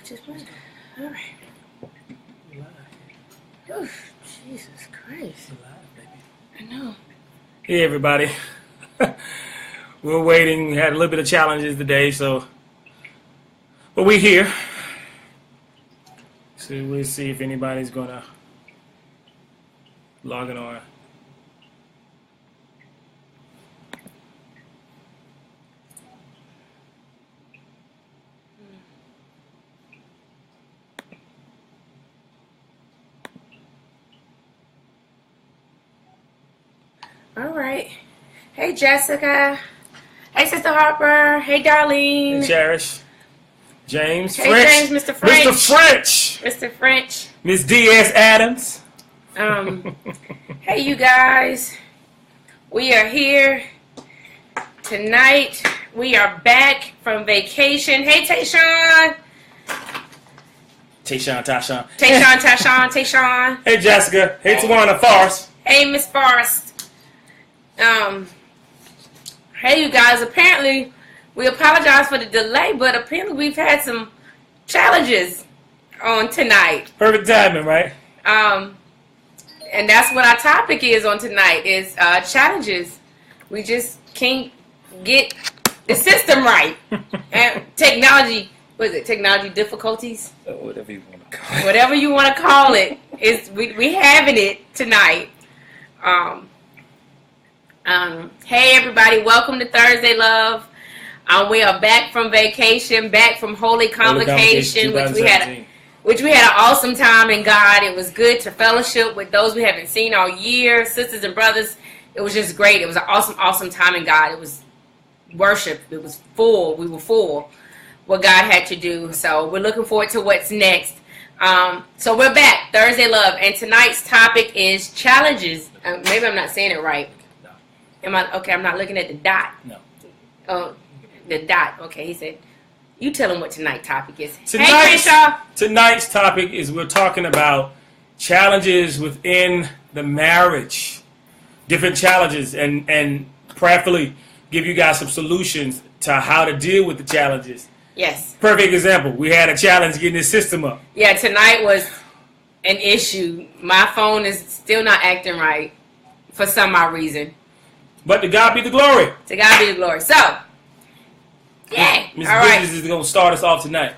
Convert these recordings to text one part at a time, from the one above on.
Just went. All right. Oh, Jesus Christ. I know. Hey, everybody. We're waiting. We had a little bit of challenges today, but we're here. So we'll see if anybody's going to log in on. All right. Hey, Jessica. Hey, Sister Harper. Hey, Darlene. Hey, Cherish. James. Hey, French. James, Mr. French. Mr. French. Mr. French. Miss D.S. Adams. Hey, you guys. We are here tonight. We are back from vacation. Hey, Tayshawn. Tashawn. Tayshawn. Hey, Jessica. Hey, Tawana Forrest. Hey, Miss Forrest. Hey, you guys. Apparently, we apologize for the delay, but apparently we've had some challenges on tonight. Perfect timing, right? And that's what our topic is on tonight is challenges. We just can't get the system right. And technology, what is it? Technology difficulties? Whatever you want to call it. Whatever you want to call it. We having it tonight. Hey everybody, welcome to Thursday Love. We are back from vacation, back from Holy Convocation, which we had an awesome time in God. It was good to fellowship with those we haven't seen all year, sisters and brothers. It was just great. It was an awesome time in God. It was worship. It was full. We were full what God had to do. So we're looking forward to what's next. So we're back, Thursday Love, and tonight's topic is challenges. Maybe I'm not saying it right. No. Am I okay? I'm not looking at the dot. No. The dot. Okay, he said. You tell him what tonight's topic is. Tonight's topic is we're talking about challenges within the marriage. Different challenges and prayerfully give you guys some solutions to how to deal with the challenges. Yes. Perfect example. We had a challenge getting this system up. Yeah, tonight was an issue. My phone is still not acting right for some odd reason. But to God be the glory. To God be the glory. So, yeah. Ms. All right. Bridges is going to start us off tonight.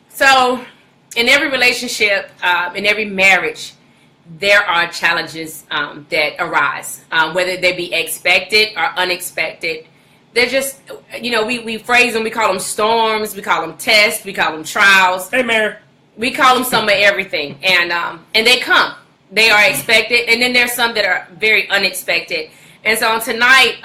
So, in every relationship, in every marriage, there are challenges that arise, whether they be expected or unexpected. They're just, we phrase them, we call them storms, we call them tests, we call them trials. Hey, Mary. We call them some of everything, and they come. They are expected, and then there's some that are very unexpected. And so tonight,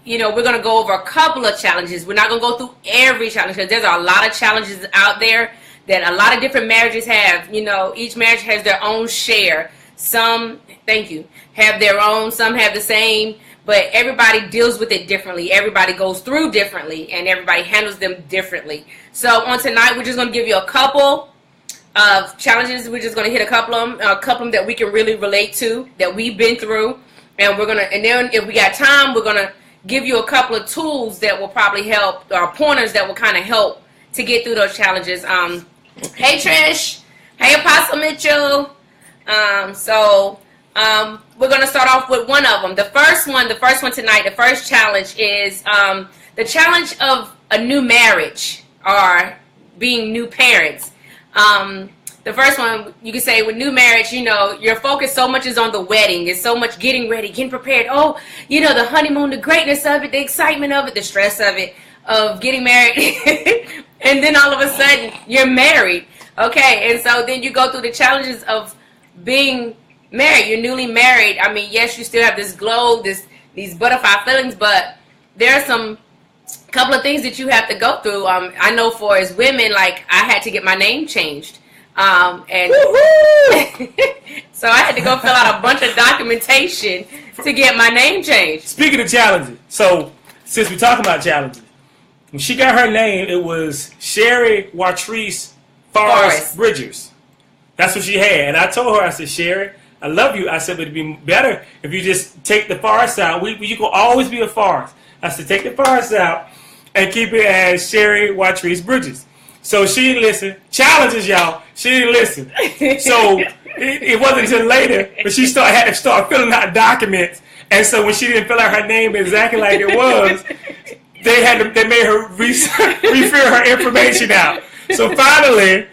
we're going to go over a couple of challenges. We're not going to go through every challenge because there's a lot of challenges out there that a lot of different marriages have. Each marriage has their own share. Some, have their own. Some have the same. But everybody deals with it differently. Everybody goes through differently. And everybody handles them differently. So on tonight, we're just going to give you a couple of challenges. We're just going to hit a couple of them that we can really relate to, that we've been through. And then if we got time, we're going to give you a couple of tools that will probably help, or pointers that will kind of help to get through those challenges. Hey Trish, hey Apostle Mitchell. We're going to start off with one of them. The first one tonight, the first challenge is the challenge of a new marriage or being new parents. The first one, you can say with new marriage, your focus so much is on the wedding. It's so much getting ready, getting prepared. Oh, the honeymoon, the greatness of it, the excitement of it, the stress of it, of getting married. And then all of a sudden, you're married. Okay, and so then you go through the challenges of being married. You're newly married. I mean, yes, you still have this glow, these butterfly feelings, but there are some couple of things that you have to go through. I know for as women, like I had to get my name changed. And so I had to go fill out a bunch of documentation to get my name changed. Speaking of challenges, so since we're talking about challenges, when she got her name, it was Sherry Watrice Forrest Bridgers. That's what she had. And I told her, I said, Sherry, I love you. I said, but it'd be better if you just take the Forrest out. You can always be a Forrest. I said, take the Forrest out and keep it as Sherry Watrice Bridges. So she didn't listen. Challenges, y'all. She didn't listen. So it wasn't until later, but she had to start filling out documents. And so when she didn't fill out her name exactly like it was, they made her refill her information out. So finally,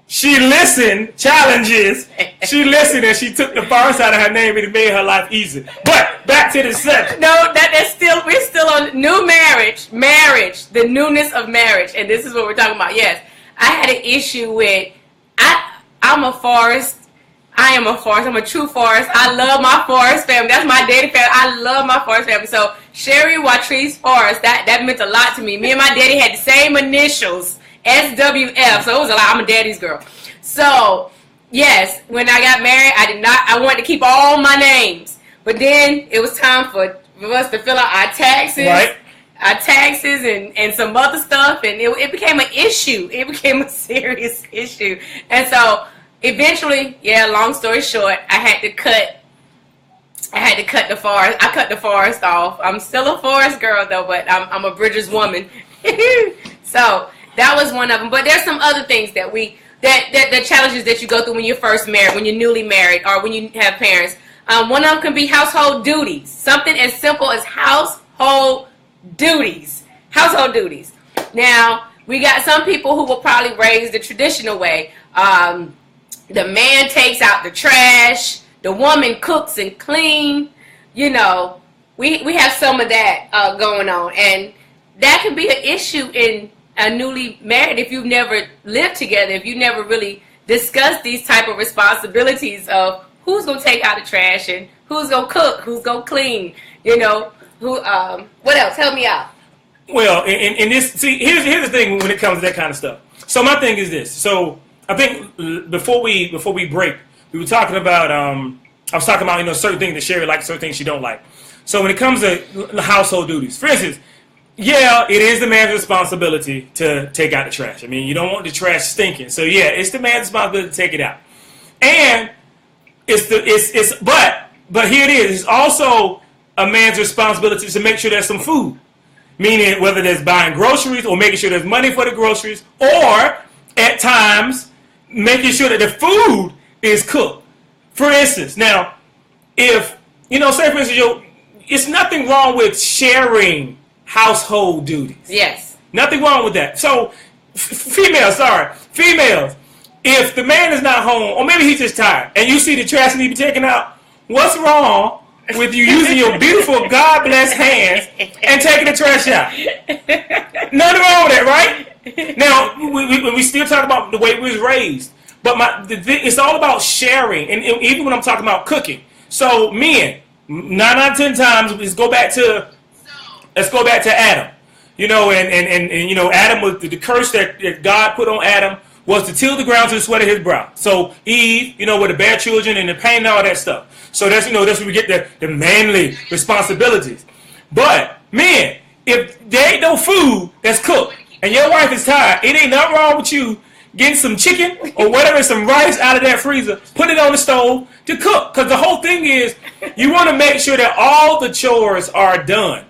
she listened. Challenges. She listened and she took the forest out of her name and it made her life easier. But back to the subject. No, we're still on new marriage, the newness of marriage, and this is what we're talking about. Yes, I had an issue with. I'm a Forrest. I am a Forrest. I'm a true Forrest. I love my Forrest family. That's my daddy family. I love my Forrest family. So Sherry Watrice Forrest, that meant a lot to me. Me and my daddy had the same initials, SWF. So it was a lot. I'm a daddy's girl. So yes, when I got married, I wanted to keep all my names. But then it was time for us to fill out our taxes. Right. Our taxes and some other stuff, and it became an issue. It became a serious issue. And so eventually, long story short, I had to cut the Forrest. I cut the Forrest off. I'm still a Forrest girl though, but I'm a Bridges woman. So that was one of them. But there's some other things that the challenges that you go through when you're first married, when you're newly married, or when you have parents. One of them can be household duties. Something as simple as household duties. Household duties. Now, we got some people who will probably raise the traditional way. The man takes out the trash. The woman cooks and clean. You know, we have some of that going on. And that can be an issue in a newly married if you've never lived together, if you never really discussed these type of responsibilities of who's going to take out the trash and who's going to cook, who's going to clean, you know, what else? Help me out. Well, in this, see, here's the thing when it comes to that kind of stuff. So my thing is this. So I think before we break, we were talking about, I was talking about, certain things that Sherry likes, certain things she don't like. So when it comes to household duties, for instance, it is the man's responsibility to take out the trash. I mean, you don't want the trash stinking. So it's the man's responsibility to take it out. And but here it is. It's also a man's responsibility to make sure there's some food. Meaning whether there's buying groceries or making sure there's money for the groceries, or at times making sure that the food is cooked. For instance, now, if, say for instance, it's nothing wrong with sharing household duties. Yes. Nothing wrong with that. So, females, if the man is not home, or maybe he's just tired, and you see the trash need to be taken out, what's wrong with you using your beautiful God-blessed hands and taking the trash out? Nothing wrong with that, right? Now, we still talk about the way we was raised, but it's all about sharing, and even when I'm talking about cooking. So, men, 9 out of 10 times, let's go back to Adam. And Adam was the curse that God put on Adam was to till the ground to the sweat of his brow. So Eve, with the bad children and the pain and all that stuff. So that's where we get the manly responsibilities. But men, if there ain't no food that's cooked and your wife is tired, it ain't nothing wrong with you getting some chicken or whatever, some rice out of that freezer, put it on the stove to cook. Because the whole thing is you want to make sure that all the chores are done.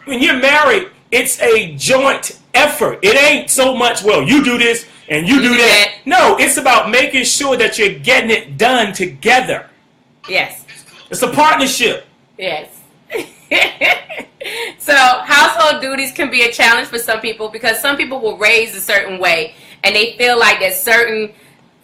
When you're married, it's a joint effort. It ain't so much, well, you do this and you do that. No, it's about making sure that you're getting it done together. Yes. It's a partnership. Yes. So household duties can be a challenge for some people because some people will raise a certain way and they feel like that certain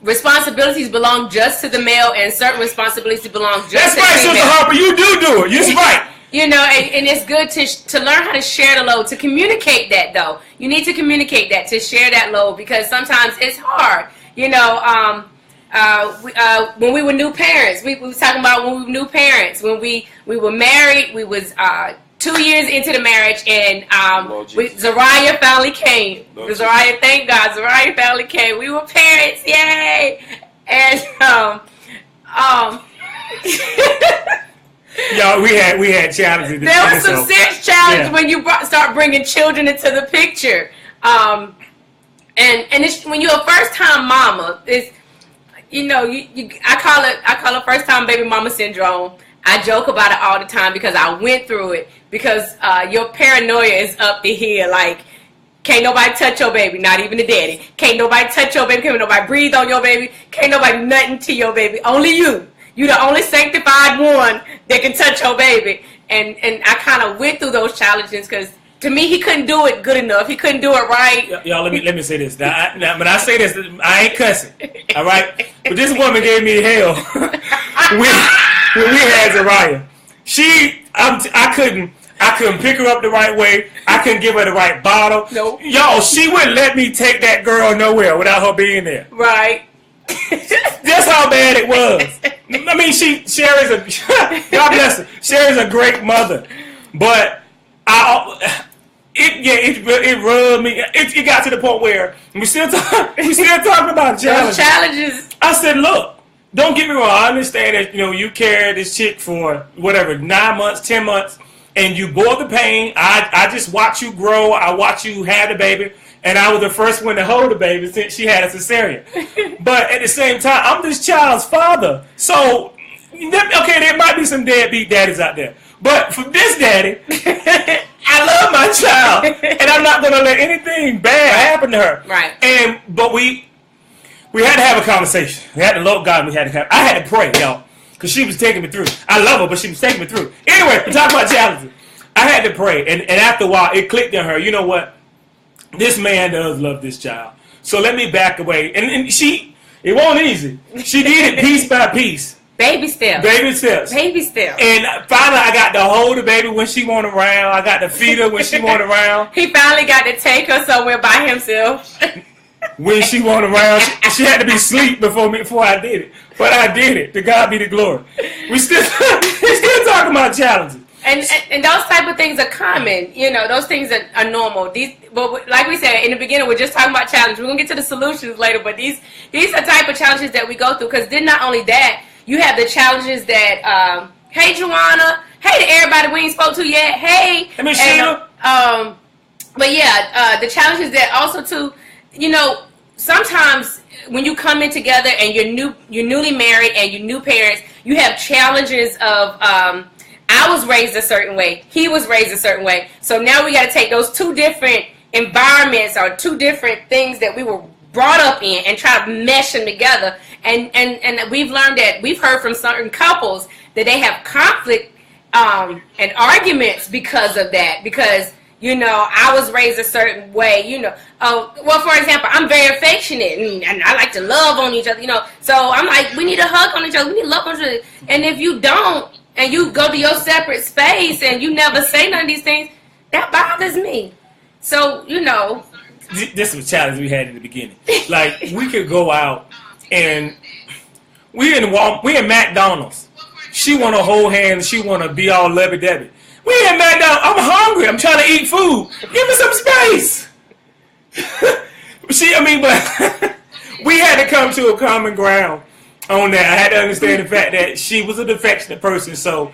responsibilities belong just to the male and certain responsibilities belong just to the female. That's right, Sister Harper. You do it. You're right. And it's good to learn how to share the load, to communicate that, though. You need to communicate that, to share that load, because sometimes it's hard. When we were new parents, we were talking about when we were new parents. When we were married, we was 2 years into the marriage, and Zariah finally came. Zariah, thank God, Zariah finally came. We were parents, yay! And Y'all, we had challenges. There was some serious challenges when you start bringing children into the picture. And when you're a first time mama, it's I call it first time baby mama syndrome. I joke about it all the time because I went through it. Because your paranoia is up to here. Like, Can't nobody touch your baby, not even the daddy. Can't nobody touch your baby. Can't nobody breathe on your baby. Can't nobody do nothing to your baby. Only you. You the only sanctified one that can touch your baby. And I kind of went through those challenges because to me he couldn't do it good enough. He couldn't do it right. Y'all, let me say this. Now, when I say this, I ain't cussing. All right, but this woman gave me hell when we had Zariah. I couldn't pick her up the right way. I couldn't give her the right bottle. Nope. Yo, she wouldn't let me take that girl nowhere without her being there. Right. That's how bad it was. I mean, Sherry's God bless her. Sherry's a great mother, but it rubbed me. It got to the point where we still talking about challenges. I said, look, don't get me wrong. I understand that you carried this chick for whatever 9 months, 10 months, and you bore the pain. I just watch you grow. I watch you have the baby. And I was the first one to hold the baby since she had a cesarean. But at the same time, I'm this child's father. So, okay, there might be some deadbeat daddies out there. But for this daddy, I love my child. And I'm not going to let anything bad happen to her. Right. But we had to have a conversation. We had to love God. I had to pray, y'all. Because she was taking me through. I love her, but she was taking me through. Anyway, we talk about challenges. I had to pray. And after a while, it clicked in her. You know what? This man does love this child. So let me back away. And it wasn't easy. She did it piece by piece. Baby steps. Baby steps. Baby steps. And finally I got to hold the baby when she went around. I got to feed her when she went around. He finally got to take her somewhere by himself. When she went around, she had to be asleep before I did it. But I did it. To God be the glory. We still talking about challenges. And those type of things are common. Those things are normal. But like we said in the beginning, we're just talking about challenges. We're going to get to the solutions later. But these are type of challenges that we go through. Because then not only that, you have the challenges that, hey, Joanna. Hey to everybody we ain't spoke to yet. Hey. Hey, Miss Sheila. But yeah, the challenges that also too, sometimes when you come in together and you're newly married and you're new parents, you have challenges of, I was raised a certain way. He was raised a certain way. So now we got to take those two different environments or two different things that we were brought up in and try to mesh them together. And we've learned that we've heard from certain couples that they have conflict and arguments because of that. Because, I was raised a certain way, well, for example, I'm very affectionate and I like to love on each other, So I'm like, we need to hug on each other. We need to love on each other. And if you don't, and you go to your separate space and you never say none of these things, that bothers me. So, This was a challenge we had in the beginning. Like, we could go out and we in McDonald's. She want to hold hands. She want to be all lovey-dovey. We in McDonald's. I'm hungry. I'm trying to eat food. Give me some space. But we had to come to a common ground on that. I had to understand the fact that she was an affectionate person, so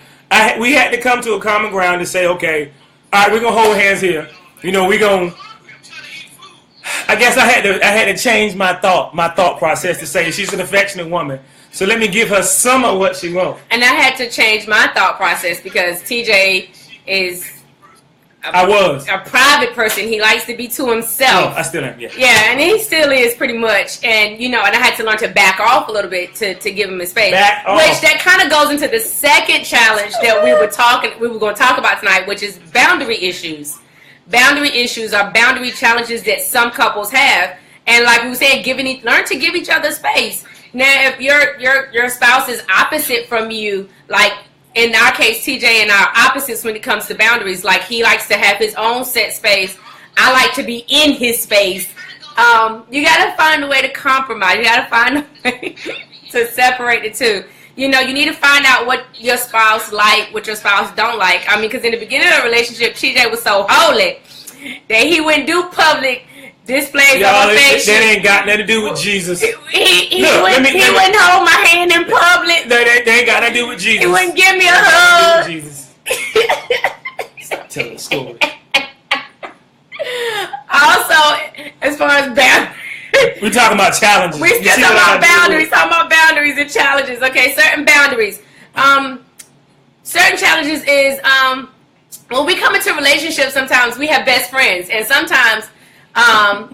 we had to come to a common ground to say, okay, all right, we're gonna hold hands here. We're gonna. I guess I had to change my thought process to say she's an affectionate woman. So let me give her some of what she wants. And I had to change my thought process because TJ is a private person. He likes to be to himself. Oh, I still am, yeah. Yeah, and he still is pretty much. And, and I had to learn to back off a little bit to give him his space. Back off. Which that kind of goes into the second challenge that we were going to talk about tonight, which is boundary issues. Boundary issues are boundary challenges that some couples have. And like we were saying, learn to give each other space. Now, if your spouse is opposite from you, like in our case, TJ and I are opposites when it comes to boundaries. Like he likes to have his own set space. I like to be in his space. You got to find a way to compromise. You got to find a way to separate the two. You need to find out what your spouse like, what your spouse don't like. I mean, because in the beginning of the relationship, TJ was so holy that he wouldn't do public displays of affection. That ain't got nothing to do with Jesus. He wouldn't hold my hand in public. That ain't got nothing to do with Jesus. He wouldn't give me a hug. Jesus. Stop telling the story. Also, as far as boundaries. We're talking about challenges. We're still talking about boundaries and challenges. Okay, certain boundaries. Certain challenges is when we come into relationships, sometimes we have best friends. And sometimes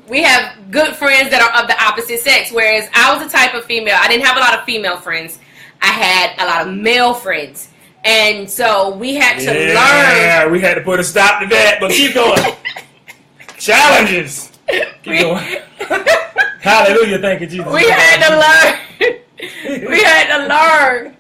We have good friends that are of the opposite sex, whereas I was the type of female. I didn't have a lot of female friends. I had a lot of male friends. And so we had to learn. Yeah, we had to put a stop to that, but keep going. Challenges. Keep going. Hallelujah, thank you, Jesus. We had to learn. We had to learn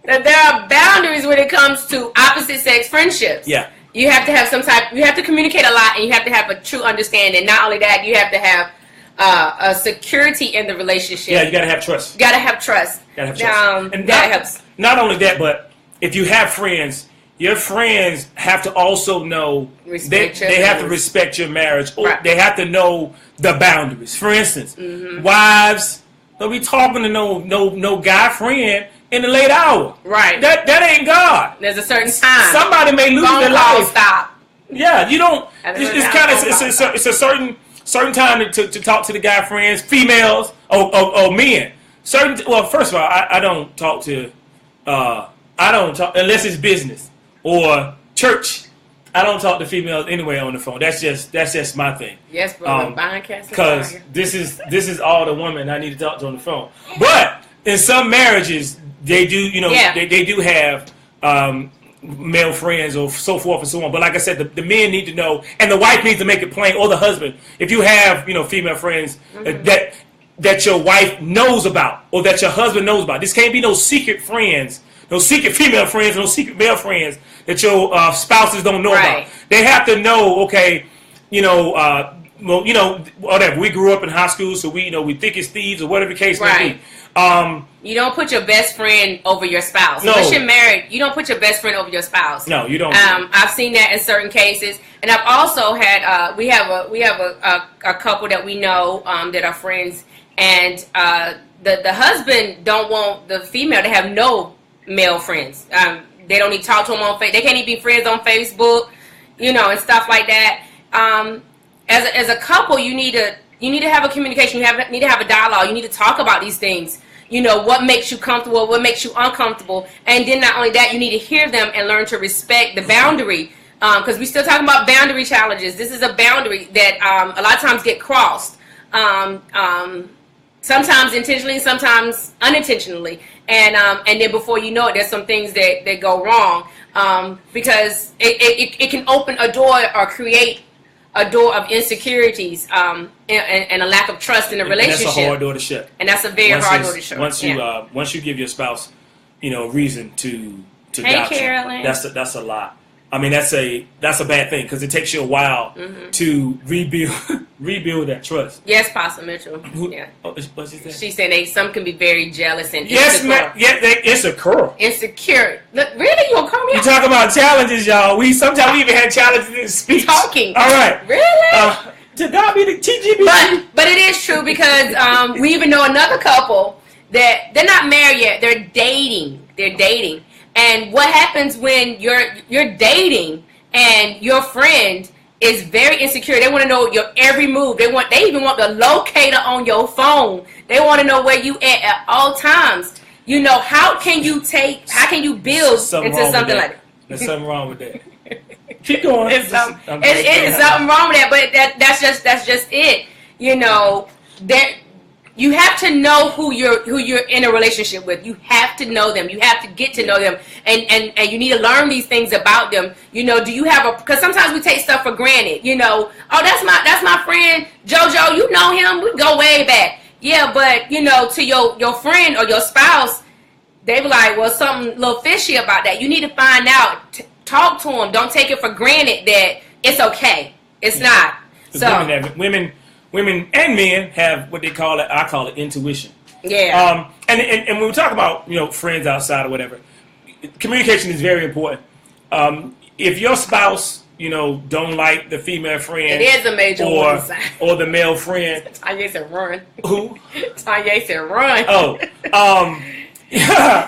that there are boundaries when it comes to opposite sex friendships. Yeah. You have to have you have to communicate a lot, and you have to have a true understanding. Not only that, you have to have a security in the relationship. Yeah, you got to have trust. Got to have trust. Got to have trust. And that helps. Not only that, but if you have friends, your friends have to also know they have to respect your marriage, or right. They have to know the boundaries. For instance, wives, don't be talking to no guy friend in the late hour. Right. That ain't God. There's a certain time. Somebody may lose Phone their call life. Stop. Yeah, you don't. It's a certain time to talk to the guy friends, females or men. Well, first of all, I don't talk to. I don't talk unless it's business or church. I don't talk to females anyway on the phone. That's just my thing. Yes, brother. Because this is all the woman I need to talk to on the phone. But in some marriages, they do, they do have male friends or so forth and so on. But like I said, the men need to know, and the wife needs to make it plain, or the husband. If you have, female friends that your wife knows about, or that your husband knows about, this can't be no secret friends, no secret female friends, no secret male friends that your spouses don't know about. They have to know, okay, whatever. We grew up in high school, so we thick as thieves, or whatever the case may be. You don't put your best friend over your spouse. No. Unless you're married, you don't put your best friend over your spouse. No, you don't. I've seen that in certain cases, and I've also had we have a couple that we know that are friends, and the husband don't want the female to have no male friends. They don't need to talk to them on Facebook. They can't even be friends on Facebook, and stuff like that. As a couple, you need to have a communication. You need to have a dialogue. You need to talk about these things. What makes you comfortable, what makes you uncomfortable. And then not only that, you need to hear them and learn to respect the boundary. Because we're still talking about boundary challenges. This is a boundary that a lot of times get crossed. Sometimes intentionally, sometimes unintentionally. And then before you know it, there's some things that go wrong. Because it can open a door or create a door of insecurities and a lack of trust in a relationship. That's a hard door to shut. And that's a very hard door to shut. Once you give your spouse, reason to hey, doubt Carolyn. you, that's a lot. I mean, that's a bad thing because it takes you a while to rebuild that trust. Yes, Pastor Mitchell. Yeah. What's she saying? She said some can be very jealous and yes, insecure. It's a curl. Insecure. Look, really, you gonna call me? You talking about challenges, y'all? Sometimes we even had challenges in speech. Talking. All right. Really? To God be the TGB. But it is true because we even know another couple that they're not married yet. They're dating. And what happens when you're dating and your friend is very insecure? They want to know your every move. They even want the locator on your phone. They want to know where you at all times. How can you build into something like that? There's something wrong with that. Keep going. It is something wrong with that, but that's just it. You have to know who you're in a relationship with. You have to know them. You have to get to know them, and you need to learn these things about them. Do you have because sometimes we take stuff for granted. Oh, that's my friend JoJo. You know him. We go way back. Yeah, but to your friend or your spouse, they be like, well, something a little fishy about that. You need to find out. Talk to them. Don't take it for granted that it's okay. It's not. So women and men have what they call it. I call it intuition. Yeah. And when we talk about friends outside or whatever, communication is very important. If your spouse don't like the female friend, it is a major or the male friend. Tanya said run. Who? Tanya said run. Oh. Yeah.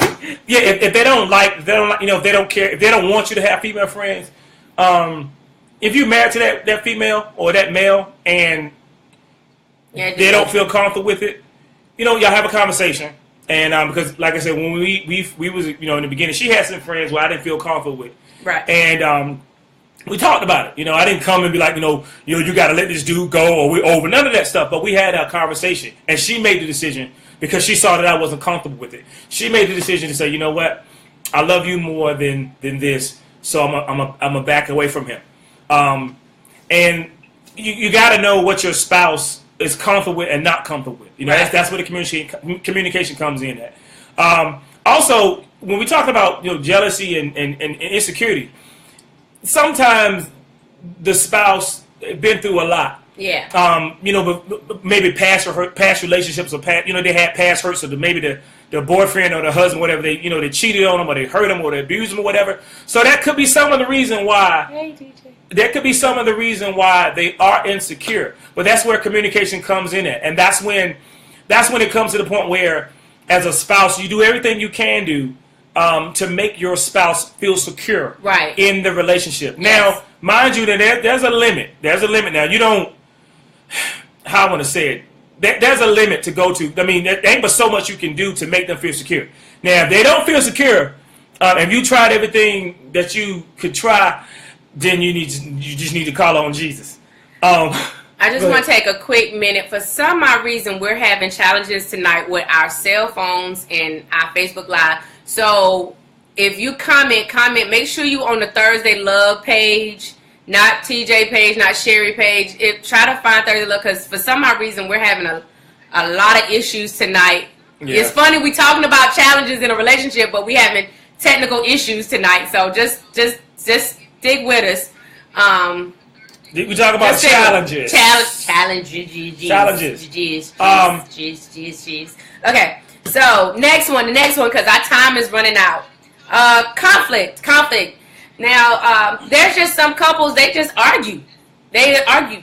If they don't like, if they don't care, if they don't want you to have female friends, if you're married to that female or that male and they don't feel comfortable with it, y'all have a conversation. And because, like I said, when we was in the beginning, she had some friends where I didn't feel comfortable with. Right. And we talked about it. You know, I didn't come and be like, you got to let this dude go or we're over. None of that stuff. But we had a conversation, and she made the decision because she saw that I wasn't comfortable with it. She made the decision to say, you know what, I love you more than this, so I'm a back away from him. And you got to know what your spouse is comfortable with and not comfortable with. You know, that's where the communication comes in at. Also, when we talk about jealousy and insecurity, sometimes the spouse been through a lot. Yeah. But maybe past relationships or past, they had past hurts, or maybe the boyfriend or the husband, whatever, they cheated on them or they hurt them or they abused them or whatever. So that could be some of the reason why. Hey, DJ. That could be some of the reason why they are insecure. But that's where communication comes in at, and that's when it comes to the point where, as a spouse, you do everything you can do to make your spouse feel secure in the relationship. Yes. Now, mind you, that there's a limit. There's a limit. Now, you don't. How I want to say it. There's a limit to go to. I mean, there ain't but so much you can do to make them feel secure. Now, if they don't feel secure, if you tried everything that you could try, then you just need to call on Jesus. I just want to take a quick minute. For some odd reason, we're having challenges tonight with our cell phones and our Facebook Live. So if you comment, make sure you on the Thursday Love page, not TJ page, not Sherry page. Try to find Thursday Love, because for some odd reason, we're having a lot of issues tonight. Yeah. It's funny, we talking about challenges in a relationship, but we having technical issues tonight. So just stick with us. We talk about challenges. Challenges. Okay, so the next one, because our time is running out. Conflict. Now, there's just some couples, they just argue. They argue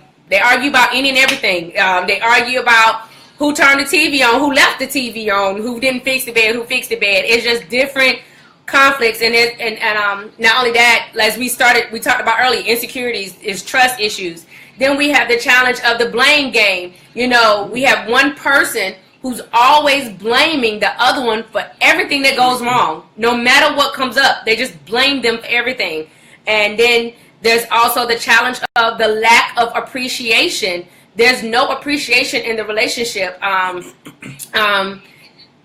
about any and everything. They argue about who turned the TV on, who left the TV on, who didn't fix the bed, who fixed the bed. It's just different conflicts, and not only that, as we talked about earlier, insecurities is trust issues. Then we have the challenge of the blame game. We have one person who's always blaming the other one for everything that goes wrong. No matter what comes up, they just blame them for everything. And then there's also the challenge of the lack of appreciation. There's no appreciation in the relationship.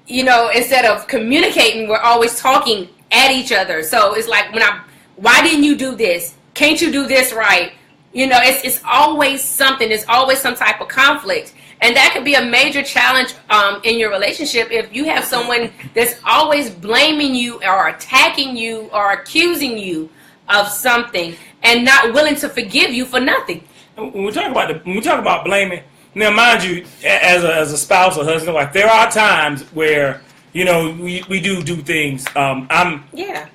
Instead of communicating, we're always talking at each other. So it's like, why didn't you do this? Can't you do this right? It's always something. There's always some type of conflict. And that could be a major challenge in your relationship if you have someone that's always blaming you or attacking you or accusing you of something and not willing to forgive you for nothing. When we talk about blaming, now mind you, as a spouse or husband or wife, there are times where we do things.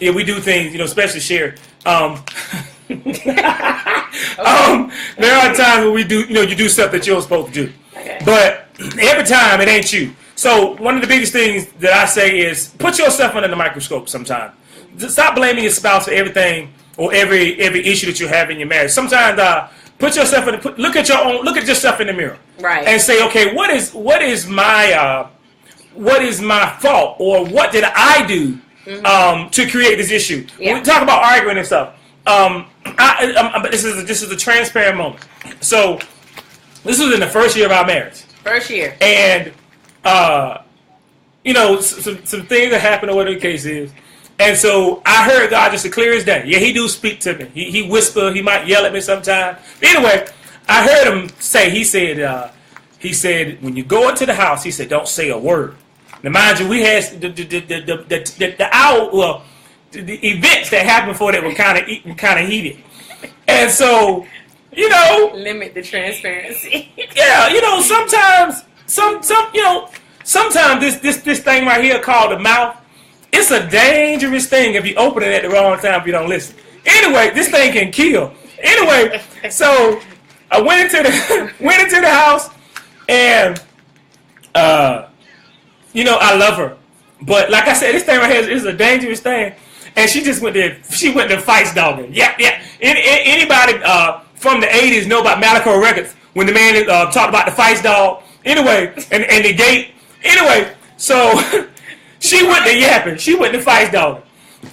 We do things. Especially Sherry. There are times where we do. You do stuff that you're supposed to do. Okay. But every time it ain't you. So one of the biggest things that I say is put yourself under the microscope sometimes. Stop blaming your spouse for everything or every issue that you have in your marriage. Sometimes put yourself look at yourself in the mirror. Right. And say, okay, what is my fault, or what did I do to create this issue? Yeah. When we talk about arguing and stuff. This is a transparent moment. So this was in the first year of our marriage. First year. And some things that happened or whatever the case is. And so I heard God just as clear as day. Yeah, he do speak to me. He whisper. He might yell at me sometimes. Anyway, I heard him say. He said, when you go into the house, he said, don't say a word. Now, mind you, we had the events that happened before that were kind of heated, and so limit the transparency. Yeah, sometimes this thing right here called the mouth, it's a dangerous thing if you open it at the wrong time if you don't listen. Anyway, this thing can kill. Anyway, so I went into the house, and I love her, but like I said, this thing right here is a dangerous thing, and she went to Feist dogging. Yeah. Anybody from the 80s know about Malachi Records when the man talked about the Feist dog? Anyway, and the gate. Anyway, so she went to yapping. She went to Feist dogging,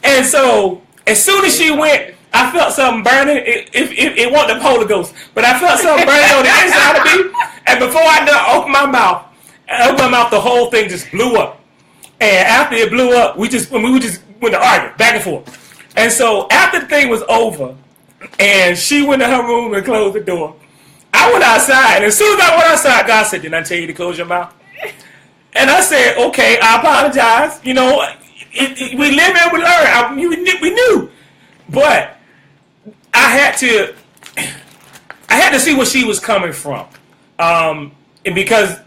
and so as soon as she went, I I felt something burning. It wasn't the Holy Ghost, but I felt something burning on the inside of me. And before I done opened my mouth, the whole thing just blew up. And after it blew up, we just went to argue back and forth. And so after the thing was over, and she went to her room and closed the door, I went outside. And as soon as I went outside, God said, "Didn't I tell you to close your mouth?" And I said, "Okay, I apologize. You know, we live and we learn. We knew, but I had to see where she was coming from, and because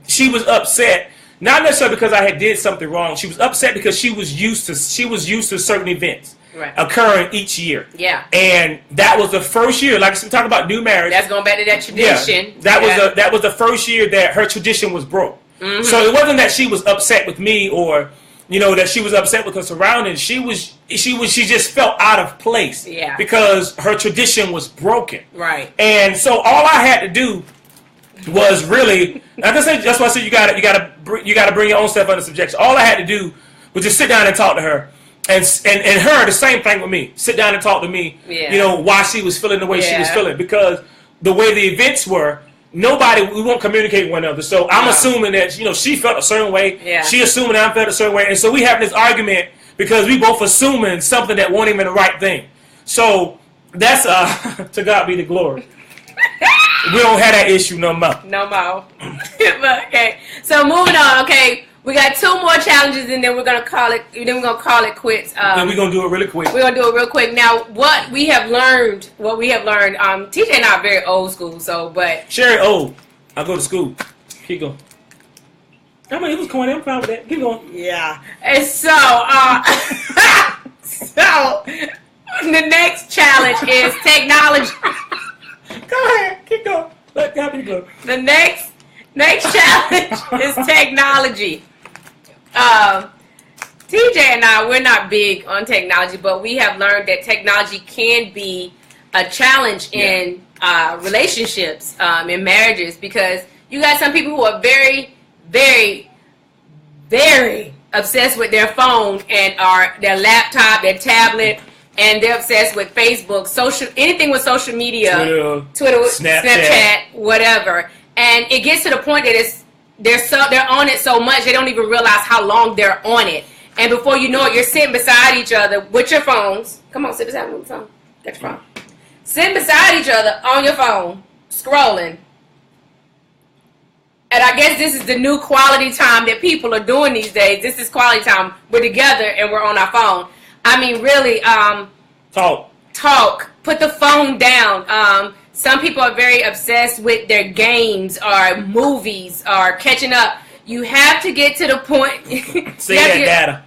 she was upset, not necessarily because I had did something wrong. She was upset because she was used to certain events occurring each year. Yeah, and that was the first year. Like we talking about new marriage. That's going back to that tradition. Yeah, that was the first year that her tradition was broke. Mm-hmm. So it wasn't that she was upset with me or that she was upset with her surroundings. She just felt out of place. Yeah. Because her tradition was broken. Right. And so all I had to do was really, like I said, that's why I said you gotta bring your own stuff under subjection. All I had to do was just sit down and talk to her. And her, the same thing with me. Sit down and talk to me, why she was feeling the way she was feeling. Because the way the events were, we won't communicate with one another. So I'm assuming that, she felt a certain way. Yeah. She assuming I felt a certain way. And so we have this argument because we both assuming something that wasn't even the right thing. So that's, to God be the glory. We don't have that issue no more. No more. Okay. So moving on, okay. We got 2 more challenges, and then we're gonna call it. Quits. And we're gonna do it really quick. We're gonna do it real quick. Now, what we have learned. TJ and I are very old school, but Sherry old. I go to school. Keep going. I mean, it was corny. I'm proud of that. Keep going. Yeah. And so, so the next challenge is technology. Go ahead. Keep going. Let God be good. The next challenge is technology. TJ and I, we're not big on technology, but we have learned that technology can be a challenge in relationships, in marriages, because you got some people who are very, very, very obsessed with their phone and their laptop, their tablet, and they're obsessed with Facebook, anything with social media, Twitter, Snapchat, whatever. And it gets to the point that they're on it so much they don't even realize how long they're on it. And before you know it, you're sitting beside each other with your phones. Come on, sit beside me with your phone. Get your phone. Sitting beside each other on your phone, scrolling. And I guess this is the new quality time that people are doing these days. This is quality time. We're together and we're on our phone. I mean, really, talk. Put the phone down. Some people are very obsessed with their games or movies or catching up. You have to get to the point. Say that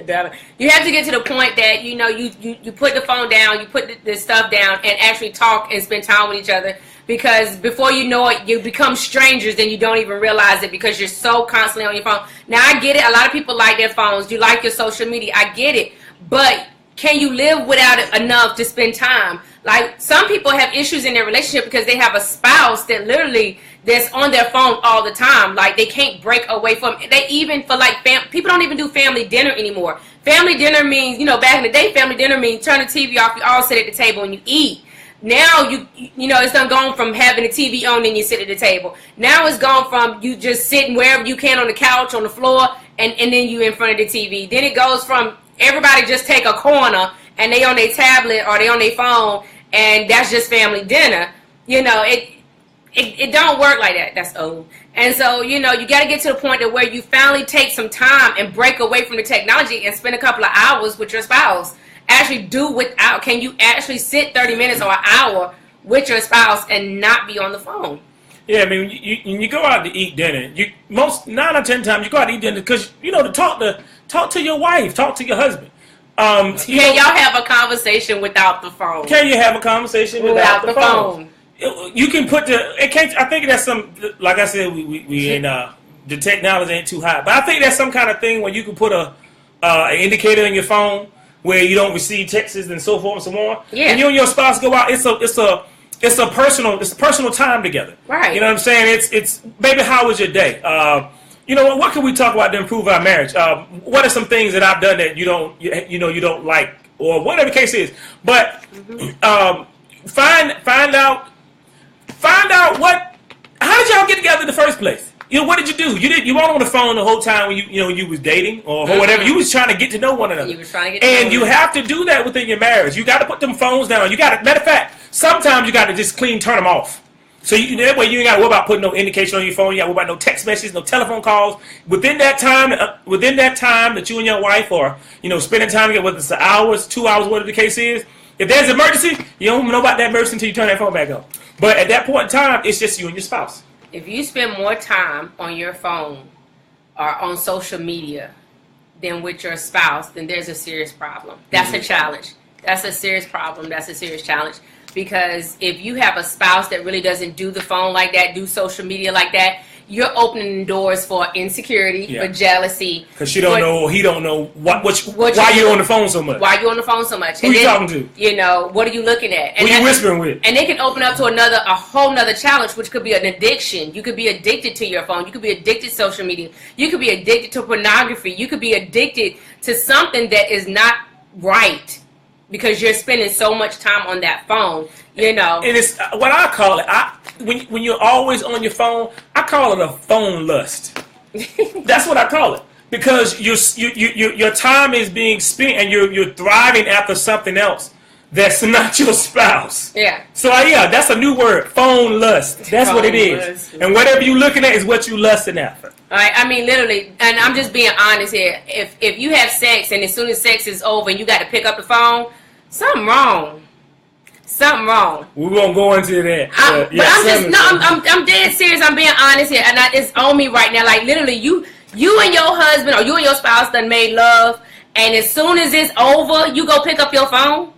data. You have to get to the point that you put the phone down, you put the stuff down, and actually talk and spend time with each other. Because before you know it, you become strangers and you don't even realize it because you're so constantly on your phone. Now I get it. A lot of people like their phones. You like your social media. I get it. But can you live without it enough to spend time? Like, some people have issues in their relationship because they have a spouse that's on their phone all the time. Like, they can't break away from it. They even, people don't even do family dinner anymore. Family dinner means, back in the day, family dinner means turn the TV off, you all sit at the table and you eat. Now, it's done gone from having the TV on and you sit at the table. Now it's gone from you just sitting wherever you can on the couch, on the floor, and then you in front of the TV. Then it goes from everybody just take a corner and they on their tablet or they on their phone, and that's just family dinner. It don't work like that. That's old. And so, you got to get to the point where you finally take some time and break away from the technology and spend a couple of hours with your spouse. Actually can you actually sit 30 minutes or an hour with your spouse and not be on the phone? Yeah, I mean, you go out to eat dinner. 9 out of 10 times you go out to eat dinner because to talk to your wife, talk to your husband. Can y'all have a conversation without the phone? Can you have a conversation without the phone? You can put I think that's some, like I said, we ain't the technology ain't too high, but I think that's some kind of thing where you can put an indicator in your phone where you don't receive texts and so forth and so on. Yeah. And you and your spouse go out. It's a personal time together. Right. You know what I'm saying? It's baby, how was your day? What can we talk about to improve our marriage? What are some things that I've done that you don't like or whatever the case is. But find out what. How did y'all get together in the first place? What did you do? You weren't on the phone the whole time when you was dating or whatever. You was trying to get to know one another. You was trying to get to know and you have to do that within your marriage. You got to put them phones down. Matter of fact, sometimes you got to just turn them off. So that way you ain't got to worry about putting no indication on your phone. You got to worry about no text messages, no telephone calls. Within that time that you and your wife are, spending time together, whether it's an hour, 2 hours, whatever the case is, if there's an emergency, you don't know about that emergency until you turn that phone back on. But at that point in time, it's just you and your spouse. If you spend more time on your phone or on social media than with your spouse, then there's a serious problem. That's a challenge. That's a serious problem. That's a serious challenge. Because if you have a spouse that really doesn't do the phone like that, do social media like that, you're opening doors for insecurity, for jealousy. Because he don't know why you're on the phone so much. Why you on the phone so much? Who you talking to? What are you looking at? Who you whispering with? And they can open up to a whole nother challenge, which could be an addiction. You could be addicted to your phone. You could be addicted to social media. You could be addicted to pornography. You could be addicted to something that is not right because you're spending so much time on that phone. And it's what I call it. When you're always on your phone, I call it a phone lust. That's what I call it, because your time is being spent and you're thriving after something else that's not your spouse. Yeah. So that's a new word, phone lust. That's what it is. Lust. And whatever you're looking at is what you're lusting after. All right. I mean, literally, and I'm just being honest here. If you have sex and as soon as sex is over and you got to pick up the phone, something wrong. Something wrong. We won't go into that. I'm dead serious. I'm being honest here, and it's on me right now. Like literally, you and your husband or you and your spouse done made love, and as soon as it's over, you go pick up your phone.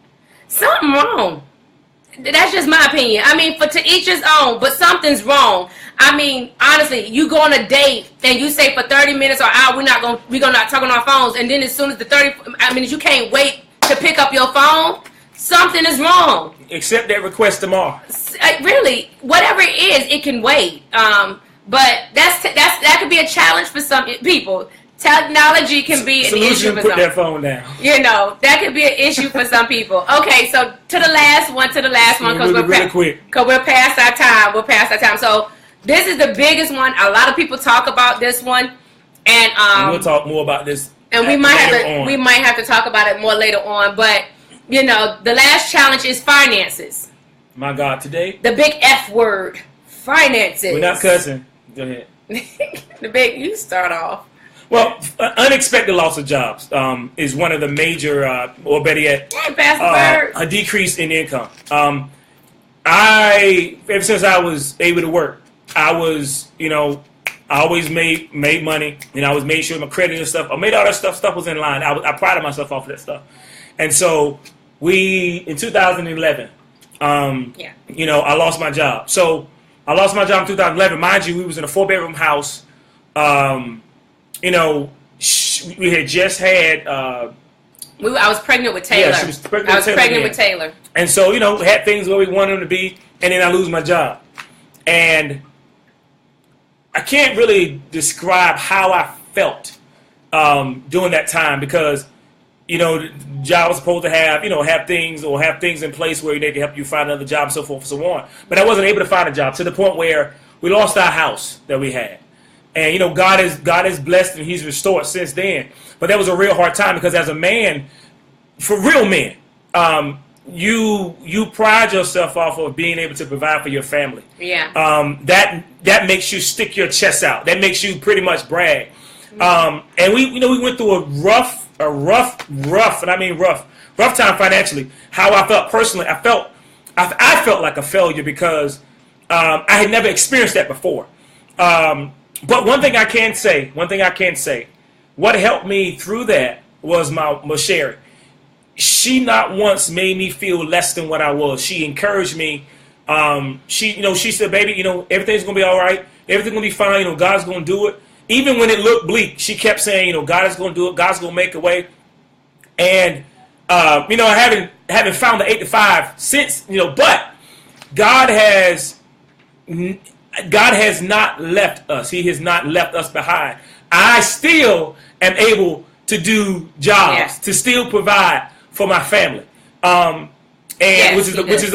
Something wrong. That's just my opinion. I mean, to each his own, but something's wrong. I mean, honestly, you go on a date and you say for 30 minutes or an hour we're not talking on our phones, and then as soon as you can't wait to pick up your phone. Something is wrong. Accept that request tomorrow. Really, whatever it is, it can wait. But that could be a challenge for some people. Technology can be an issue for some. Put that phone down. That could be an issue for some people. Okay, so to the last one, because we're past our time. So this is the biggest one. A lot of people talk about this one, and we'll talk more about this. And we might have to talk about it more later on, but. The last challenge is finances. My God, today? The big F word. Finances. We're not cussing. Go ahead. You start off. Well, unexpected loss of jobs is one of the major, or better yet, a decrease in income. Ever since I was able to work, I was, I always made money. I was made sure my credit and stuff, I made all that stuff was in line. I prided myself off of that stuff. And so in 2011, I lost my job. So I lost my job in 2011. Mind you, we was in a 4-bedroom house. We had just had. I was pregnant with Taylor. Yeah, she was pregnant with Taylor. And so, had things where we wanted them to be, and then I lose my job. And I can't really describe how I felt during that time because, the job was supposed to have things in place where they can help you find another job and so forth and so on. But I wasn't able to find a job to the point where we lost our house that we had. And, God is blessed and he's restored since then. But that was a real hard time because as a man, for real men, you pride yourself off of being able to provide for your family. Yeah. That makes you stick your chest out. That makes you pretty much brag. And we went through a rough, and I mean rough time financially. How I felt personally, I felt like a failure because I had never experienced that before. But one thing I can say, what helped me through that was my Sherry. She not once made me feel less than what I was. She encouraged me. She said, baby, everything's going to be all right. Everything's going to be fine. God's going to do it. Even when it looked bleak, she kept saying, God is going to do it. God's going to make a way. And, I haven't found the 8 to 5 since, but God has not left us. He has not left us behind. I still am able to do jobs, to still provide for my family. And Yes,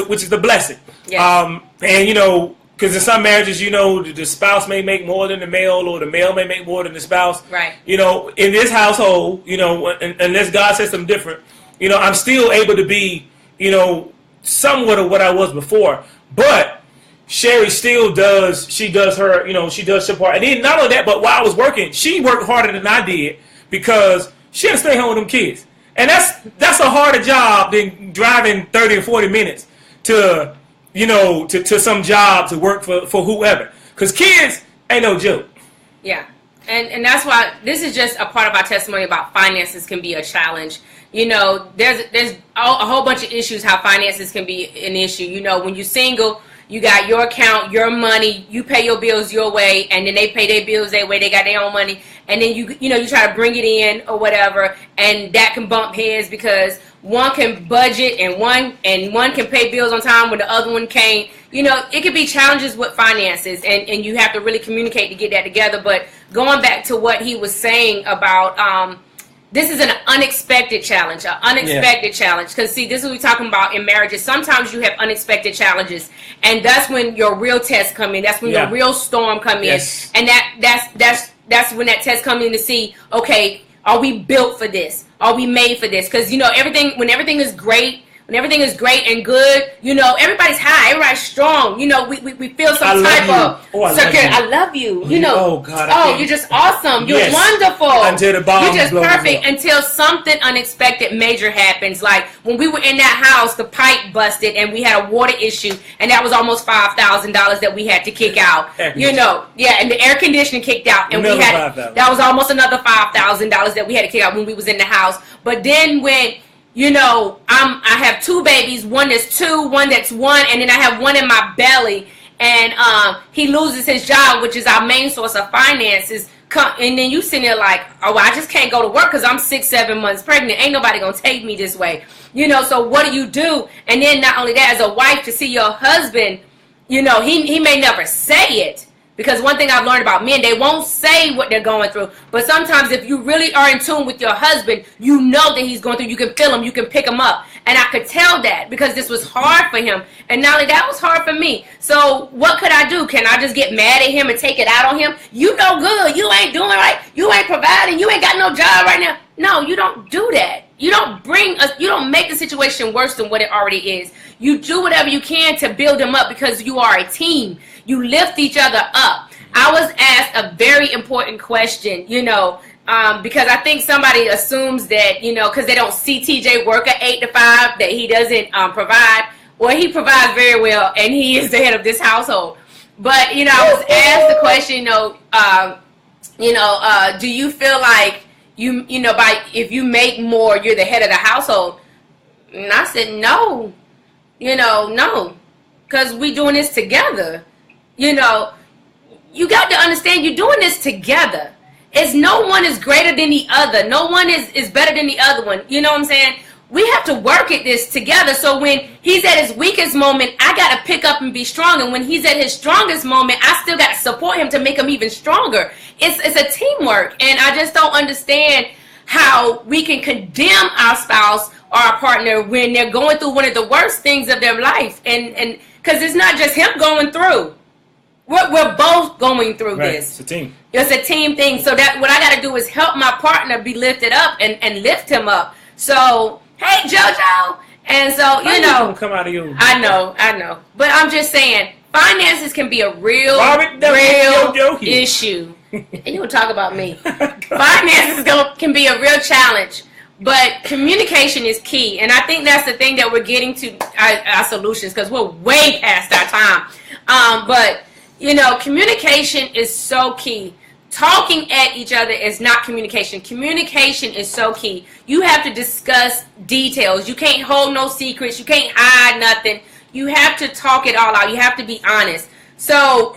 which is the blessing. Yes. And you know, because in some marriages, you know, the spouse may make more than the male, or the male may make more than the spouse. Right. You know, in this household, you know, unless God says something different, you know, I'm still able to be, you know, somewhat of what I was before. But Sherry still does. She does her, you know, she does her part. And then not only that, but while I was working, she worked harder than I did because she had to stay home with them kids. And that's a harder job than driving 30 or 40 minutes to, you know, to some job to work for whoever. Because kids ain't no joke. Yeah. And that's why this is just a part of our testimony about finances can be a challenge. You know, there's a whole bunch of issues how finances can be an issue. You know, when you're single, you got your account, your money, you pay your bills your way, and then they pay their bills their way, they got their own money, and then you know, you try to bring it in or whatever, and that can bump heads because one can budget and one can pay bills on time when the other one can't. You know, it could be challenges with finances, and you have to really communicate to get that together. But going back to what he was saying about this is an unexpected challenge, challenge. Because, see, this is what we're talking about in marriages. Sometimes you have unexpected challenges, and that's when your real tests come in. That's when your real storm come in. And that's when that test comes in to see, okay, are we built for this? Are we made for this? Because, you know, when everything is great, and good, you know, everybody's high, everybody's strong. You know, we feel some type of security. I love you. You know, oh God, you're just awesome. You're wonderful. Until the bomb you're just perfect. Until something unexpected, major happens. Like when we were in that house, the pipe busted, and we had a water issue, and that was almost $5,000 that we had to kick out. You know, and the air conditioning kicked out, and that was almost another $5,000 that we had to kick out when we was in the house. But then when, you know, I have two babies, one that's 2, one that's 1, and then I have one in my belly, and he loses his job, which is our main source of finances, and then you sitting there like, oh, well, I just can't go to work because I'm 6-7 months pregnant. Ain't nobody gonna take me this way, you know. So what do you do? And then not only that, as a wife, to see your husband, you know, he may never say it. Because one thing I've learned about men, they won't say what they're going through. But sometimes if you really are in tune with your husband, you know that he's going through. You can feel him. You can pick him up. And I could tell that because this was hard for him. And not only that, was hard for me. So what could I do? Can I just get mad at him and take it out on him? You no good. You ain't doing right. You ain't providing. You ain't got no job right now. No, you don't do that. You don't make the situation worse than what it already is. You do whatever you can to build him up because you are a team. You lift each other up. I was asked a very important question, you know, because I think somebody assumes that, you know, because they don't see TJ work at 8 to 5, that he doesn't provide. Well, he provides very well, and he is the head of this household. But, you know, I was asked the question, do you feel like if you make more, you're the head of the household? And I said, no, no, because we doing this together. You know, you got to understand you're doing this together. No one is greater than the other. No one is better than the other one. You know what I'm saying? We have to work at this together. So when he's at his weakest moment, I got to pick up and be strong. And when he's at his strongest moment, I still got to support him to make him even stronger. It's a teamwork. And I just don't understand how we can condemn our spouse or our partner when they're going through one of the worst things of their life. And because it's not just him going through. We're both going through this. It's a team. It's a team thing. So that what I got to do is help my partner be lifted up and lift him up. So, hey, JoJo. And so, you know. Come out of you. I know. But I'm just saying, finances can be a real issue. And you don't talk about me. Finances can be a real challenge. But communication is key. And I think that's the thing that we're getting to our solutions, because we're way past our time. But, you know, communication is so key. Talking at each other is not communication. Communication is so key. You have to discuss details. You can't hold no secrets. You can't hide nothing. You have to talk it all out. You have to be honest. So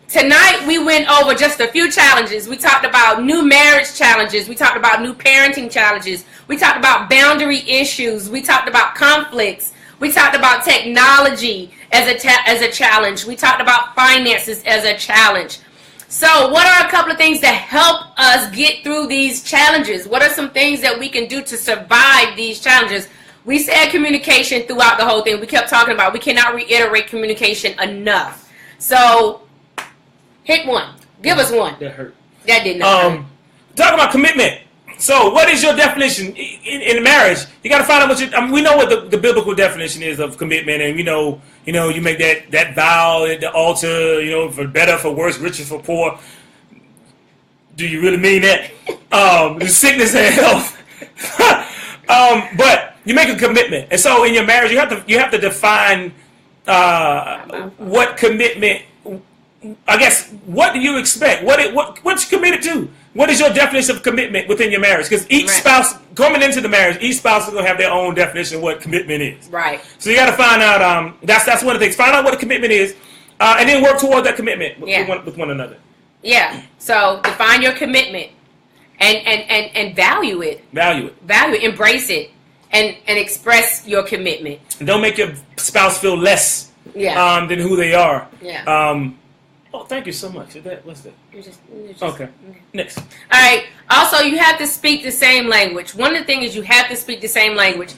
tonight we went over just a few challenges. We talked about new marriage challenges. We talked about new parenting challenges. We talked about boundary issues. We talked about conflicts. We talked about technology as a challenge. We talked about finances as a challenge. So what are a couple of things that help us get through these challenges? What are some things that we can do to survive these challenges? We said communication throughout the whole thing. We kept talking about, we cannot reiterate communication enough. So, hit one. Give us one. That hurt. That did not hurt. Talk about commitment. So, what is your definition in marriage? You got to find out what we know what the biblical definition is of commitment, and you make that vow at the altar, for better, for worse, richer, for poor. Do you really mean that? The sickness and health. But you make a commitment, and so in your marriage, you have to define what commitment. I guess, what do you expect? What you committed to? What is your definition of commitment within your marriage? Because each spouse, coming into the marriage, each spouse is going to have their own definition of what commitment is. Right. So you got to find out, that's one of the things. Find out what a commitment is, and then work toward that commitment with one another. Yeah. So define your commitment and value it. Value it. Embrace it, and express your commitment. And don't make your spouse feel less than who they are. Yeah. Thank you so much. What's that? You're just okay. Next. All right. Also, you have to speak the same language. One of the things is you have to speak the same language.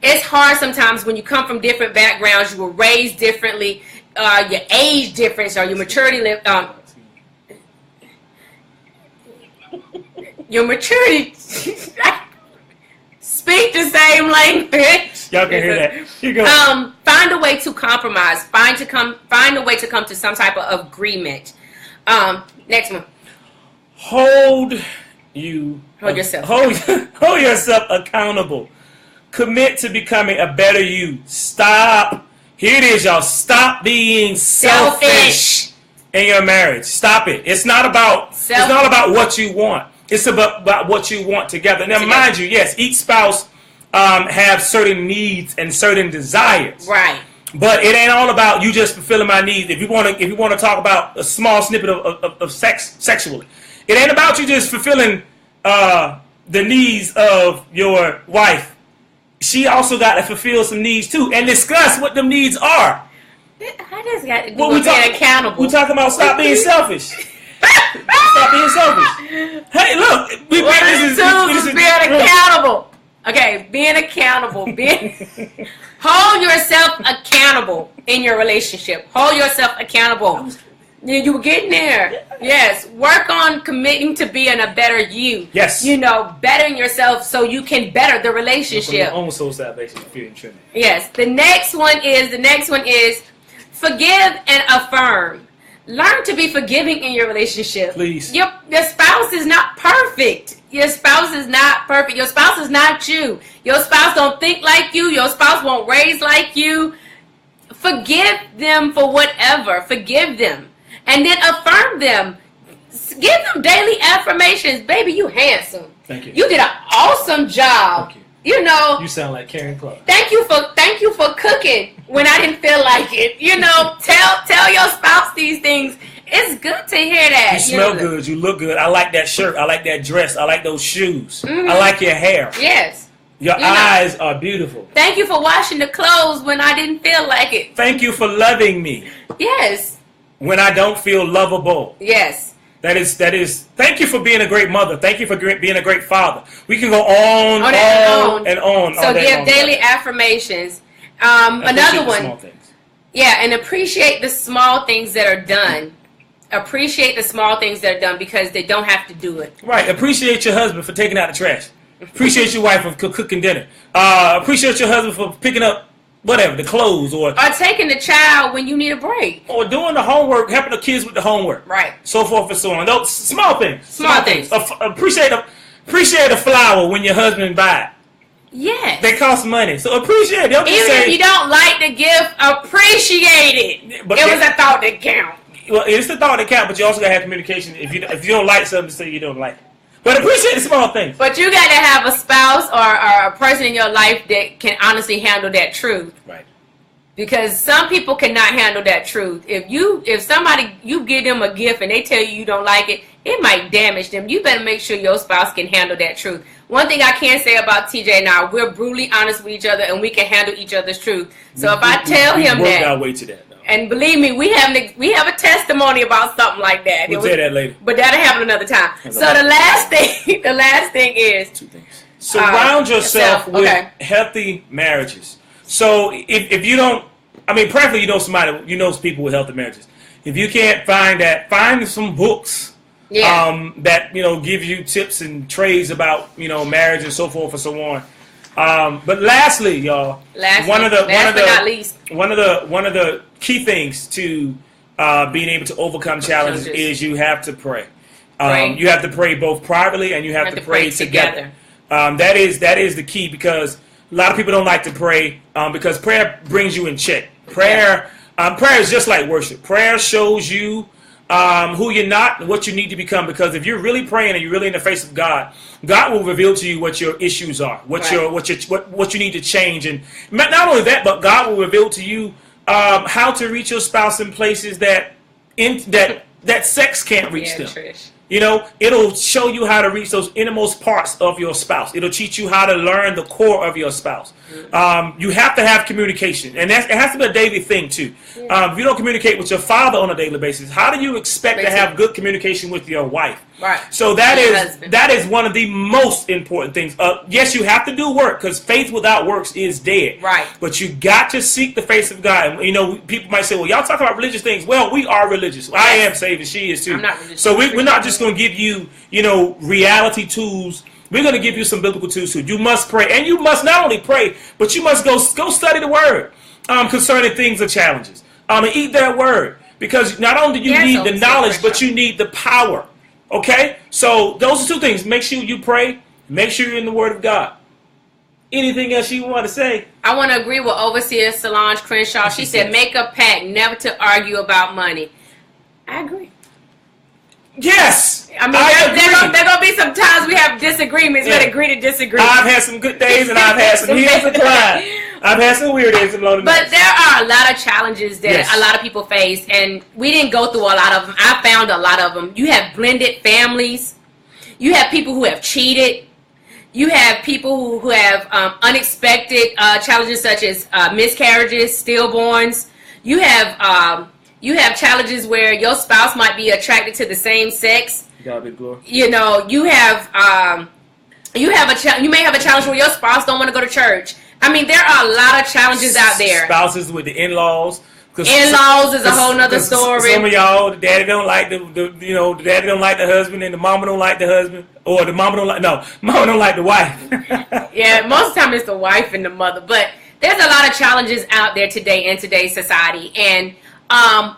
It's hard sometimes when you come from different backgrounds. You were raised differently. Your age difference or your maturity. Your maturity. Speak the same language. Y'all can hear that. You go. Find a way to compromise. Find a way to come to some type of agreement. Next one. Hold yourself. Hold yourself accountable. Commit to becoming a better you. Stop. Here it is, y'all. Stop being selfish in your marriage. Stop it. It's not about what you want. It's about what you want together. Now, mind you, yes, each spouse have certain needs and certain desires. Right. But it ain't all about you just fulfilling my needs. If you want to talk about a small snippet of sex sexually, it ain't about you just fulfilling the needs of your wife. She also got to fulfill some needs too, and discuss what them needs are. I just got to being accountable. We talking about stop being selfish. Stop being selfish. Hey, look, being accountable. Okay, being accountable. Hold yourself accountable in your relationship. Hold yourself accountable. You were getting there. Yes. Work on committing to being a better you. Yes. Bettering yourself so you can better the relationship. Your own soul salvation, fear and trembling. Yes. The next one is forgive and affirm. Learn to be forgiving in your relationship. Please. Your spouse is not perfect. Your spouse is not perfect. Your spouse is not you. Your spouse don't think like you. Your spouse won't raise like you. Forgive them for whatever. Forgive them. And then affirm them. Give them daily affirmations. Baby, you handsome. Thank you. You did an awesome job. Thank you. You sound like Karen Clark. Thank you for cooking when I didn't feel like it. Tell your spouse these things. It's good to hear that. You smell good. You look good. I like that shirt. I like that dress. I like those shoes. Mm-hmm. I like your hair. Yes. Your eyes are beautiful. Thank you for washing the clothes when I didn't feel like it. Thank you for loving me. Yes. When I don't feel lovable. Yes. That is. Thank you for being a great mother. Thank you for being a great father. We can go on and on. So give daily affirmations. Another one. Small things. Yeah, and appreciate the small things that are done. Appreciate the small things that are done because they don't have to do it. Right. Appreciate your husband for taking out the trash. Appreciate your wife for cooking dinner. Appreciate your husband for picking up the clothes or taking the child when you need a break. Or doing the homework, helping the kids with the homework. Right. So forth and so on. Those small things. Small things. Appreciate a flower when your husband buy it. Yes. They cost money. So appreciate it. If you don't like the gift, appreciate it. But it was a thought that counts. Well, it's the thought that counts, but you also got to have communication. If you don't like something, say you don't like it. But appreciate the small things. But you got to have a spouse or a person in your life that can honestly handle that truth. Right. Because some people cannot handle that truth. If you give them a gift and they tell you don't like it, it might damage them. You better make sure your spouse can handle that truth. One thing I can say about TJ and I, we're brutally honest with each other and we can handle each other's truth. So if I tell him that, work our way to that. and believe me, we have a testimony about something like that. We'll say that later. But that'll happen another time. So the last thing is two things. Surround yourself with healthy marriages. So if you don't, I mean, preferably you know somebody, you know people with healthy marriages. If you can't find that, find some books that, you know, give you tips and trades about, you know, marriage and so forth and so on. But lastly, y'all, one of the key things to being able to overcome challenges is you have to pray. You have to pray both privately and you have to pray together. That is the key, because a lot of people don't like to pray because prayer brings you in check. Prayer is just like worship. Prayer shows you who you're not and what you need to become. Because if you're really praying and you're really in the face of God, God will reveal to you what your issues are, what you need to change, and not only that, but God will reveal to you how to reach your spouse in places that sex can't reach them. Trish. You know, it'll show you how to reach those innermost parts of your spouse. It'll teach you how to learn the core of your spouse. You have to have communication, and it has to be a daily thing too. If you don't communicate with your father on a daily basis, how do you expect to have good communication with your wife? Right. So that is one of the most important things. Yes, you have to do work, because faith without works is dead. Right. But you got to seek the face of God. And, you know, people might say, "Well, y'all talk about religious things." Well, we are religious. Yes. I am saved, and she is too. I'm not religious. So we're not just going to give you, you know, reality tools. We're going to give you some biblical tools too. You must pray, and you must not only pray, but you must go study the Word concerning things of challenges. And eat that Word, because not only do you need the knowledge, but you need the power. Okay? So those are two things. Make sure you pray. Make sure you're in the Word of God. Anything else you want to say? I want to agree with Overseer Solange Crenshaw. She said, make a pact never to argue about money. I agree. Yes! I mean, there going to be some times we have disagreements. We agree to disagree. I've had some good days, and I've had some hills to climb. I've had some weird days and lonely But there are a lot of challenges that a lot of people face, and we didn't go through a lot of them. I found a lot of them. You have blended families. You have people who have cheated. You have people who have unexpected challenges such as miscarriages, stillborns. You have challenges where your spouse might be attracted to the same sex. God be glory. You know, you may have a challenge where your spouse don't want to go to church. I mean, there are a lot of challenges out there. Spouses with the in-laws. In-laws is a whole nother story. Some of y'all, the daddy don't like the daddy don't like the husband, and the mama don't like the husband, or the mama don't like the wife. Yeah, most of the time it's the wife and the mother. But there's a lot of challenges out there today in today's society. And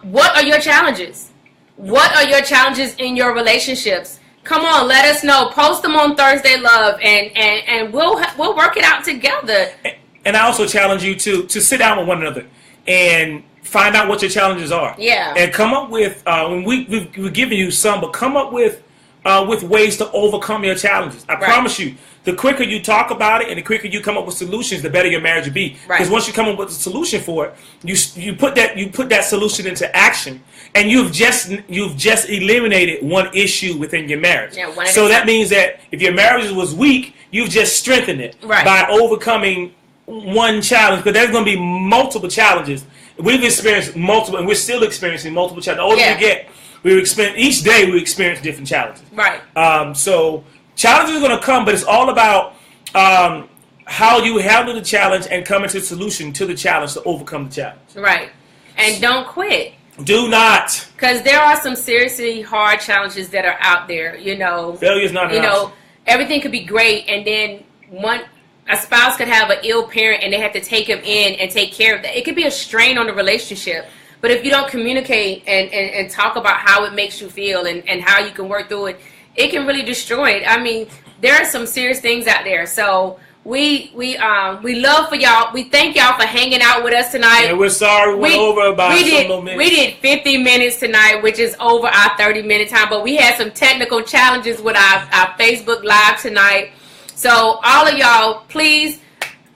what are your challenges? What are your challenges in your relationships? Come on, let us know. Post them on Thursday Love, and we'll work it out together. And I also challenge you to sit down with one another and find out what your challenges are. Yeah. And come up with we've given you some, but come up with ways to overcome your challenges. I promise you, the quicker you talk about it and the quicker you come up with solutions, the better your marriage will be. Because once you come up with a solution for it, you put that solution into action, and you've just eliminated one issue within your marriage. Yeah, so that means that if your marriage was weak, you've just strengthened it by overcoming one challenge. Because there's going to be multiple challenges. We've experienced multiple, and we're still experiencing multiple challenges. The older we get, each day we experience different challenges. Right. So challenges are going to come, but it's all about how you handle the challenge and come into a solution to the challenge to overcome the challenge. Right. And don't quit. Do not. Because there are some seriously hard challenges that are out there. You know, failure is not an option. Everything could be great, and then a spouse could have an ill parent, and they have to take him in and take care of that. It could be a strain on the relationship. But if you don't communicate and talk about how it makes you feel and how you can work through it, it can really destroy it. I mean, there are some serious things out there. So we love for y'all. We thank y'all for hanging out with us tonight. And we're sorry we went over about some more minutes. We did 50 minutes tonight, which is over our 30-minute time. But we had some technical challenges with our Facebook Live tonight. So all of y'all, please,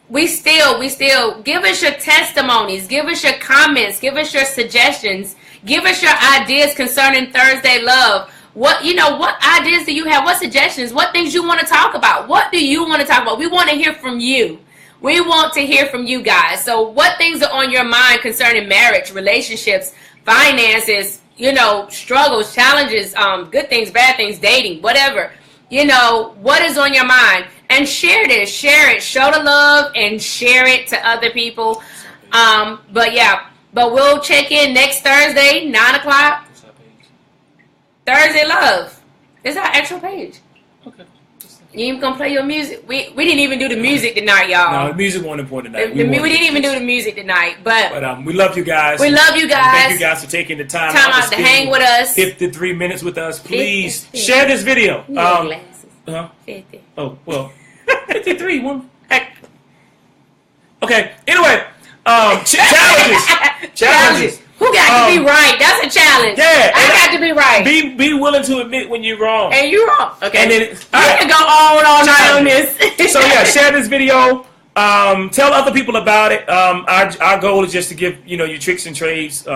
we still give us your testimonies, give us your comments, give us your suggestions, give us your ideas concerning Thursday Love. What ideas do you have? What suggestions? What things you want to talk about? What do you want to talk about? We want to hear from you. We want to hear from you guys. So what things are on your mind concerning marriage, relationships, finances, struggles, challenges, good things, bad things, dating, whatever. What is on your mind? And share this. Share it. Show the love and share it to other people. But yeah. But we'll check in next Thursday, 9 o'clock. What's our page? Thursday Love. It's our actual page. Okay. You even gonna play your music? We didn't even do the music tonight, y'all. No, the music wasn't important tonight. We didn't even do the music tonight, but we love you guys. We love you guys. Thank you guys for taking the time out to hang with us. 53 minutes with us. Please 50. Share this video. Glasses. 50. Oh, well, 53. One. Okay. Anyway, challenges. Who got to be right? That's a challenge. Yeah, I got to be right. Be willing to admit when you're wrong. And you're wrong. Okay. And then you can go on all night on this. So yeah, share this video. Tell other people about it. Our goal is just to give you tricks and trades. To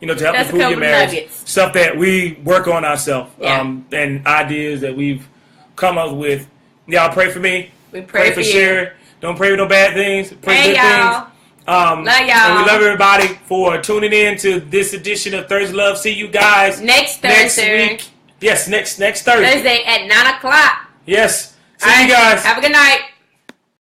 help improve your marriage. Nuggets. Stuff that we work on ourselves. Yeah. And ideas that we've come up with. Y'all pray for me. We pray for Sherry. Don't pray with no bad things. Pray good y'all. things. Love y'all. And we love everybody for tuning in to this edition of Thursday Love. See you guys next Thursday. Next week. Yes, next Thursday. Thursday at 9 o'clock. Yes. See you guys. Have a good night.